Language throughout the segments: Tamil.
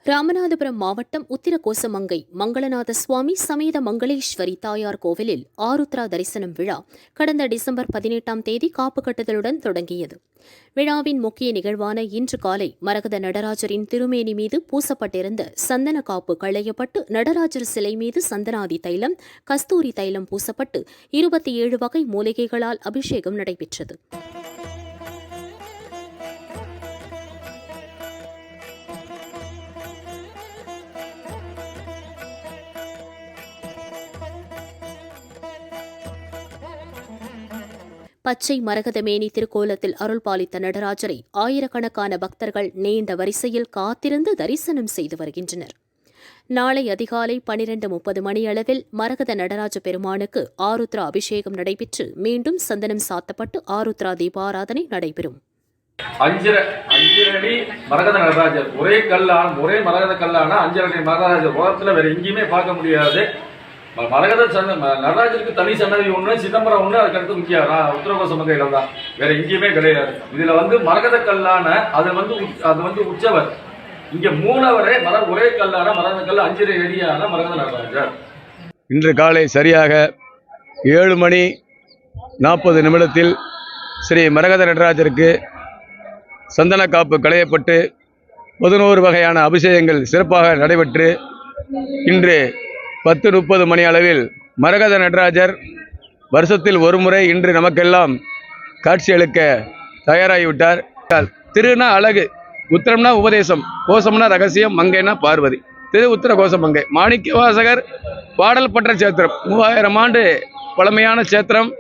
ராமநாதபுரம் மாவட்டம் உத்திரகோசமங்கை மங்களநாத சுவாமி சமேத மங்களேஸ்வரி தாயார் கோவிலில் ஆருத்ரா தரிசனம் விழா கடந்த டிசம்பர் 18ஆம் தேதி காப்பு கட்டுதலுடன் தொடங்கியது. விழாவின் முக்கிய நிகழ்வான இன்று காலை மரகத நடராஜரின் திருமேனி மீது பூசப்பட்டிருந்த சந்தன காப்பு களையப்பட்டு நடராஜர் சிலை மீது சந்தனாதி தைலம், கஸ்தூரி தைலம் பூசப்பட்டு 27 வகை மூலிகைகளால் அபிஷேகம் நடைபெற்றது. பச்சை மரகதமேனி திருக்கோலத்தில் அருள் பாலித்த நடராஜரை ஆயிரக்கணக்கான பக்தர்கள் நீண்ட வரிசையில் காத்திருந்து தரிசனம் செய்து வருகின்றனர். நாளை அதிகாலை 12:30 மணியளவில் மரகத நடராஜ பெருமானுக்கு ஆருத்ரா அபிஷேகம் நடைபெற்று மீண்டும் சந்தனம் சாத்தப்பட்டு ஆருத்ரா தீபாராதனை நடைபெறும். அஞ்சரடி மரகத நடராஜர் ஒரே மரகத கல்லான அஞ்சரடி மரகராஜர் உலகத்துல வேற எங்கேயுமே பார்க்க முடியாது. மரகத நடராஜருக்கு தனி சன்னதி ஒன்று, சிதம்பரம் ஒன்று, அதுக்கடுத்து முக்கிய உத்திரகோசமங்கையில தான், வேற எங்கேயுமே கிடையாது. இதுல மரகத கல்லான அது உற்சவர், இங்க மூணவரே ஒரே கல்லான மரகத கல் 5 அடியான மரகத நடராஜர். இன்று காலை சரியாக 7:40 ஸ்ரீ மரகத நடராஜருக்கு சந்தன காப்பு களையப்பட்டு 11 வகையான அபிஷேகங்கள் சிறப்பாக நடைபெற்று இன்று 10:30 மணி அளவில் மரகத நடராஜர் வருஷத்தில் ஒரு முறை இன்று நமக்கெல்லாம் காட்சியளிக்க தயாராகிவிட்டார். திருனா அழகு, உத்திரம்னா உபதேசம், கோசம்னா ரகசியம், மங்கைனா பார்வதி. திரு உத்திர கோசமங்கை மாணிக்க வாசகர் பாடல் பற்ற சேத்திரம், 3000 ஆண்டு பழமையான சேத்திரம்.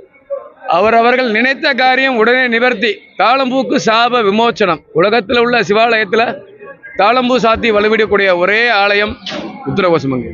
அவரவர்கள் நினைத்த காரியம் உடனே நிவர்த்தி. தாளம்பூக்கு சாப விமோச்சனம். உலகத்தில் உள்ள சிவாலயத்தில் தாளம்பூ சாத்தி வழிவிடக்கூடிய ஒரே ஆலயம் உத்திர கோசமங்கை.